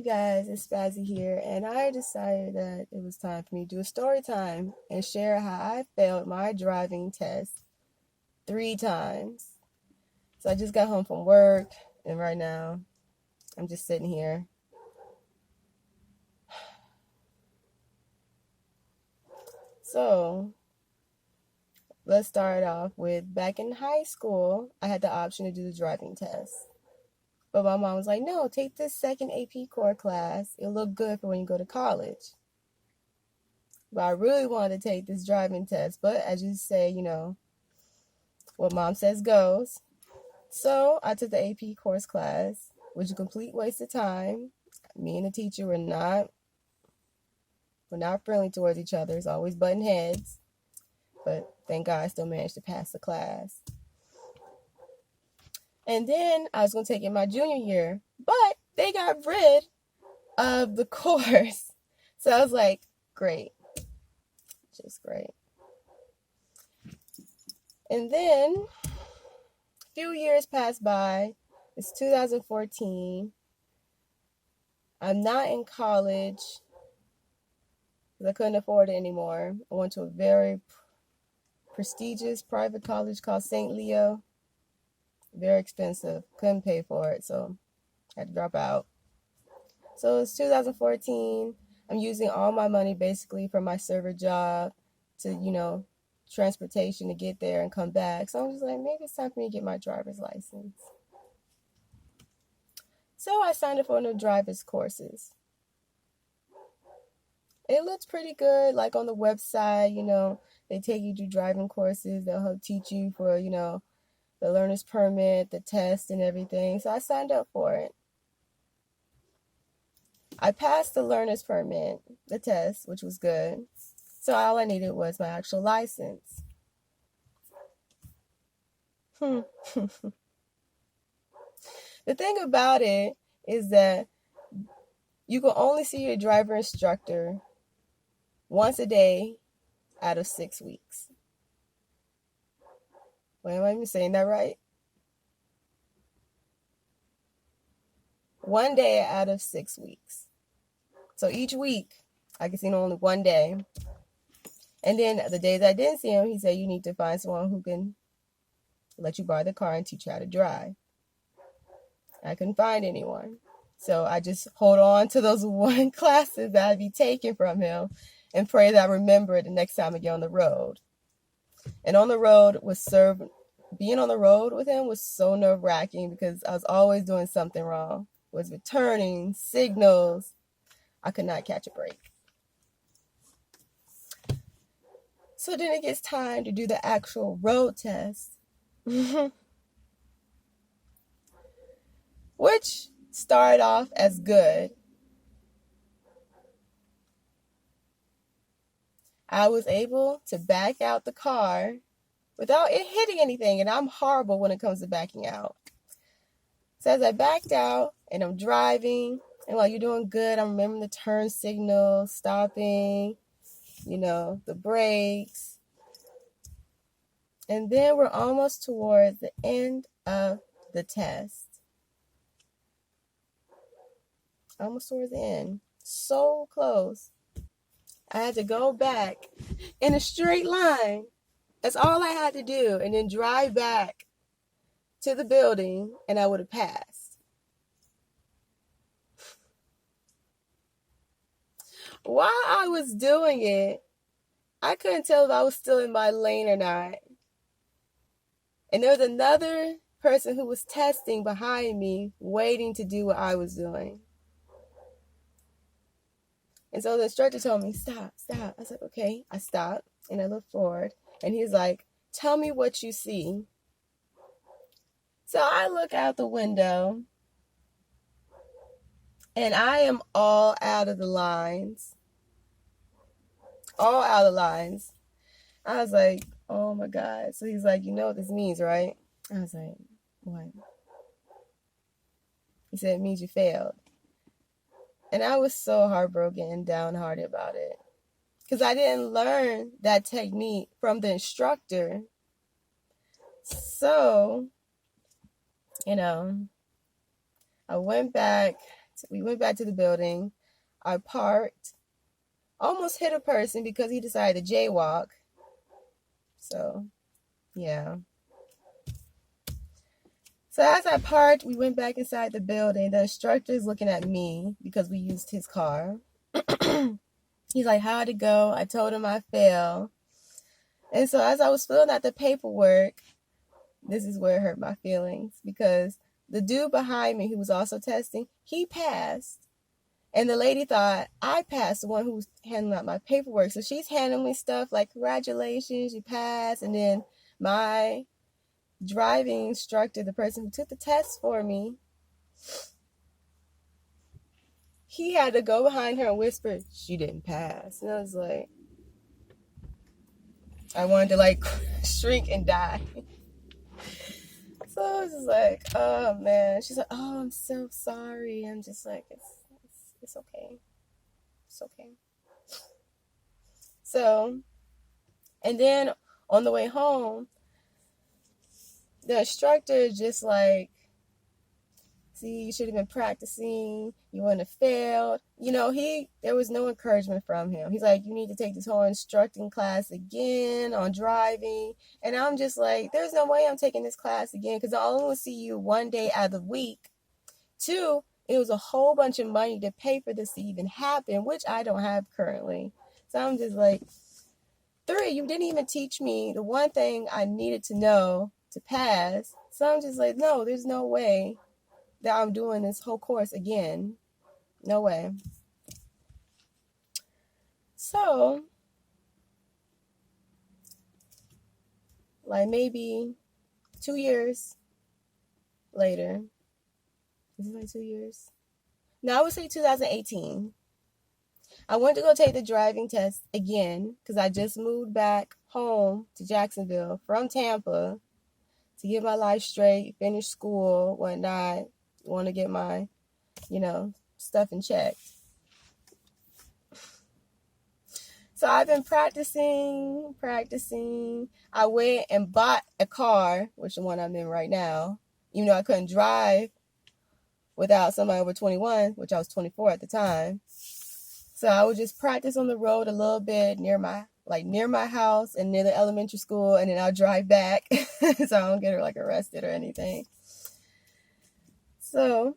guys, it's Spazzy here, and I decided that it was time for me to do a story time and share how I failed my driving test 3 times. So I just got home from work, and right now I'm just sitting here. So let's start off with back in high school, I had the option to do the driving test. But my mom was like, no, take this second AP core class. It'll look good for when you go to college. But I really wanted to take this driving test. But as you say, what mom says goes. So I took the AP course class, which was a complete waste of time. Me and the teacher were not friendly towards each other. It's always butting heads. But thank God I still managed to pass the class. And then I was going to take it my junior year, but they got rid of the course. So I was like, great. Just great. And then a few years passed by. It's 2014. I'm not in college because I couldn't afford it anymore. I went to a very prestigious private college called St. Leo. Very expensive. Couldn't pay for it, so I had to drop out. So it's 2014. I'm using all my money basically from my server job to, transportation to get there and come back. So I'm just like, maybe it's time for me to get my driver's license. So I signed up for one of the driver's courses. It looks pretty good, like on the website, they take you to driving courses. They'll help teach you for, the learner's permit, the test, and everything. So I signed up for it. I passed the learner's permit, the test, which was good. So all I needed was my actual license. The thing about it is that you can only see your driver instructor once a day out of 6 weeks. Wait, am I even saying that right? One day out of 6 weeks. So each week, I can see him only one day. And then the days I didn't see him, he said, you need to find someone who can let you borrow the car and teach you how to drive. I couldn't find anyone. So I just hold on to those one classes that I'd be taking from him and pray that I remember it the next time I get on the road. And on the road being on the road with him was so nerve-wracking because I was always doing something wrong. Was returning, signals. I could not catch a break. So then it gets time to do the actual road test. Which started off as good. I was able to back out the car without it hitting anything, and I'm horrible when it comes to backing out. So as I backed out and I'm driving, and while you're doing good, I'm remembering the turn signal, stopping, the brakes. And then we're almost towards the end of the test. Almost towards the end. So close. I had to go back in a straight line. That's all I had to do. And then drive back to the building and I would have passed. While I was doing it, I couldn't tell if I was still in my lane or not. And there was another person who was testing behind me, waiting to do what I was doing. And so the instructor told me, stop. I was like, okay. I stopped and I looked forward. And he's like, tell me what you see. So I look out the window and I am all out of the lines. All out of the lines. I was like, oh my God. So he's like, you know what this means, right? I was like, what? He said, it means you failed. And I was so heartbroken and downhearted about it. Because I didn't learn that technique from the instructor. So, I went back We went back to the building. I parked, almost hit a person because he decided to jaywalk. So, yeah. So as I parked, we went back inside the building. The instructor is looking at me because we used his car. He's like, how'd it go? I told him I failed. And so as I was filling out the paperwork, this is where it hurt my feelings, because the dude behind me who was also testing, he passed. And the lady thought I passed, the one who was handing out my paperwork. So she's handing me stuff like, congratulations, you passed. And then my driving instructor, the person who took the test for me, he had to go behind her and whisper, she didn't pass. And I was like, I wanted to like shrink and die. So I was just like, oh man. She's like, oh, I'm so sorry. I'm just like, it's okay. It's okay. So, and then on the way home, the instructor is just like, see, you should have been practicing. You wouldn't have failed. You know, there was no encouragement from him. He's like, you need to take this whole instructing class again on driving. And I'm just like, there's no way I'm taking this class again, because I only will see you one day out of the week. 2, it was a whole bunch of money to pay for this to even happen, which I don't have currently. So I'm just like, 3, you didn't even teach me the one thing I needed to know to pass. So I'm just like, no, there's no way that I'm doing this whole course again. No way. So, like maybe 2 years later. Is it like 2 years? No, I would say 2018. I went to go take the driving test again because I just moved back home to Jacksonville from Tampa to get my life straight, finish school, whatnot. Want to get my, stuff in check. So I've been practicing. I went and bought a car, which is the one I'm in right now, even though I couldn't drive without somebody over 21, which I was 24 at the time. So I would just practice on the road a little bit near my house and near the elementary school, and then I'll drive back so I don't get arrested or anything. So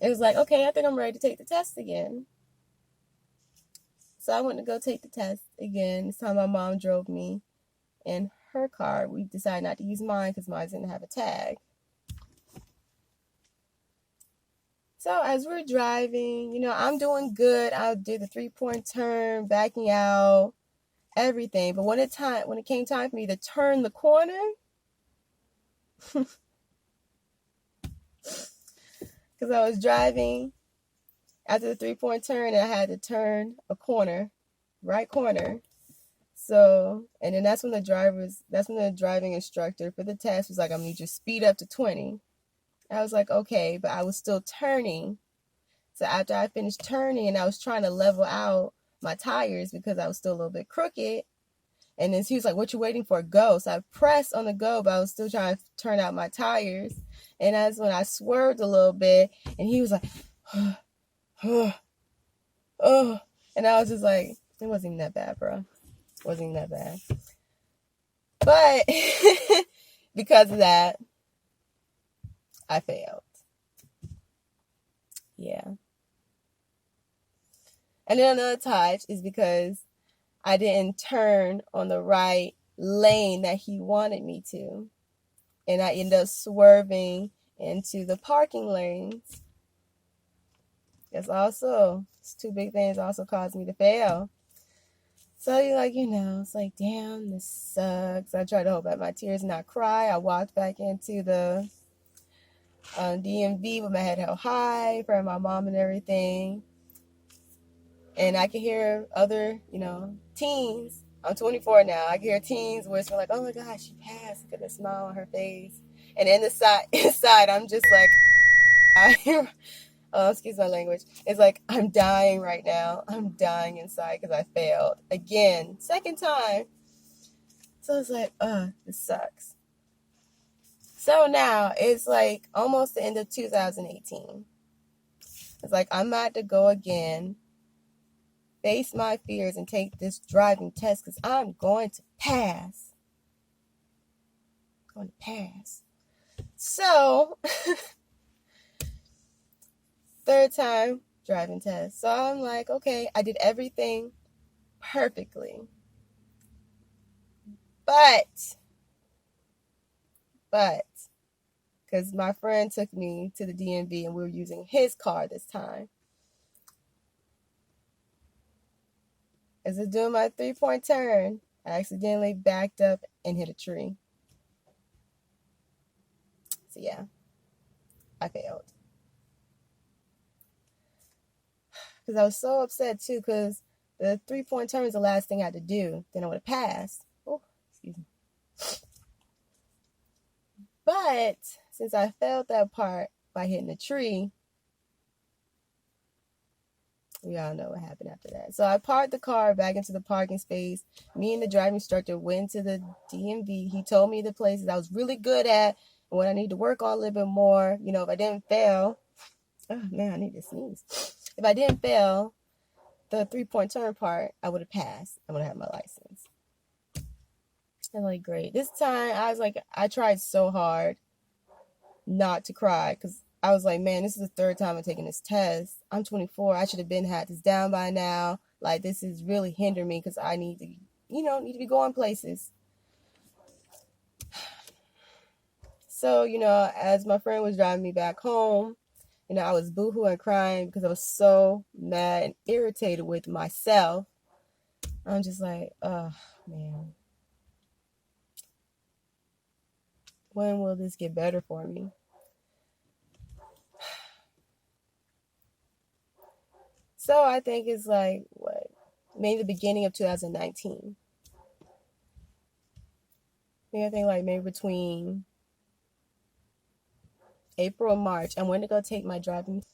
it was like, okay, I think I'm ready to take the test again. So I went to go take the test again. This time my mom drove me in her car. We decided not to use mine because mine didn't have a tag. So as we're driving, I'm doing good. I did the 3-point turn, backing out, everything. But when it came time for me to turn the corner, because I was driving after the 3-point turn, and I had to turn a corner, right corner. So, and then that's when the driving instructor for the test was like, I'm gonna need you to speed up to 20. I was like, okay, but I was still turning. So after I finished turning, and I was trying to level out my tires because I was still a little bit crooked. And then he was like, what you waiting for? Go. So I pressed on the go, but I was still trying to turn out my tires. And that's when I swerved a little bit, and he was like, oh. And I was just like, it wasn't even that bad, bro. It wasn't even that bad. But because of that, I failed. Yeah. And then another touch is because I didn't turn on the right lane that he wanted me to. And I ended up swerving into the parking lanes. It's 2 big things also caused me to fail. So you're like, it's like, damn, this sucks. I tried to hold back my tears and not cry. I walked back into the DMV with my head held high in front of my mom and everything. And I could hear other, teens. I'm 24 now. I can hear teens whispering like, oh my gosh, she passed. Look at the smile on her face. And inside, I'm just like, oh, excuse my language. It's like, I'm dying right now. I'm dying inside because I failed. Again, second time. So it's like, this sucks. So now it's like almost the end of 2018. It's like, I'm about to go again, face my fears, and take this driving test because I'm going to pass. I'm going to pass. So, third time driving test. So I'm like, okay, I did everything perfectly. But, because my friend took me to the DMV and we were using his car this time. As I was doing my 3-point turn, I accidentally backed up and hit a tree. So yeah, I failed. Because I was so upset too, because the 3-point turn was the last thing I had to do. Then I would have passed. Oh, excuse me. But since I failed that part by hitting a tree, we all know what happened after that. So I parked the car back into the parking space. Me and the driving instructor went to the DMV. He told me the places I was really good at and what I need to work on a little bit more. You know, if I didn't fail, oh man, I need to sneeze. If I didn't fail the 3-point turn part, I would have passed. I would have had my license. I'm like, great. This time I was like, I tried so hard not to cry because I was like, man, this is the third time I'm taking this test. I'm 24. I should have had this down by now. Like, this is really hindering me because I need to, need to be going places. So, as my friend was driving me back home, I was boohooing and crying because I was so mad and irritated with myself. I'm just like, oh, man. When will this get better for me? So I think it's like, maybe the beginning of 2019. I think like maybe between April and March, I went to go take my driving,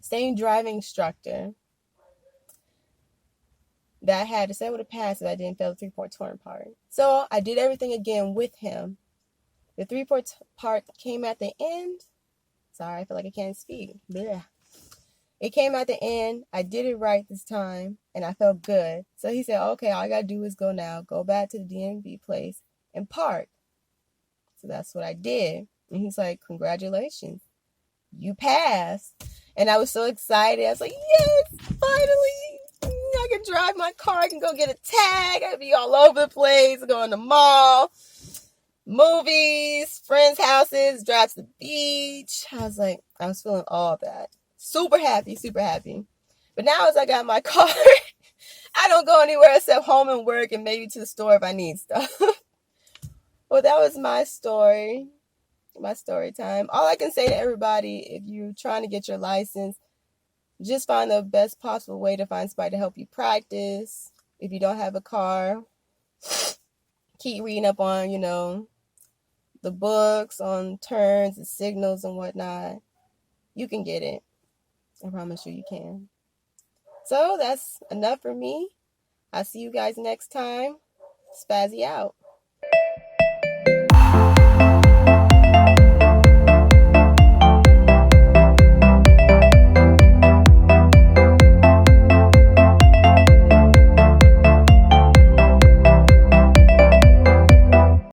same driving instructor that I had to say I would have passed if I didn't fail the 3-point turn part. So I did everything again with him. The 3-point part came at the end. Sorry, I feel like I can't speak. Blech. It came at the end. I did it right this time, and I felt good. So he said, okay, all I got to do is go back to the DMV place and park. So that's what I did. And he's like, congratulations, you passed. And I was so excited. I was like, yes, finally. I can drive my car. I can go get a tag. I can be all over the place. Go in the mall, movies, friends' houses, drive to the beach. I was feeling all that. Super happy, super happy. But now as I got my car, I don't go anywhere except home and work and maybe to the store if I need stuff. Well, that was my story time. All I can say to everybody, if you're trying to get your license, just find the best possible way to find somebody to help you practice. If you don't have a car, keep reading up on, the books on turns and signals and whatnot. You can get it. I promise you can. So that's enough for me. I'll see you guys next time. Spazzy out.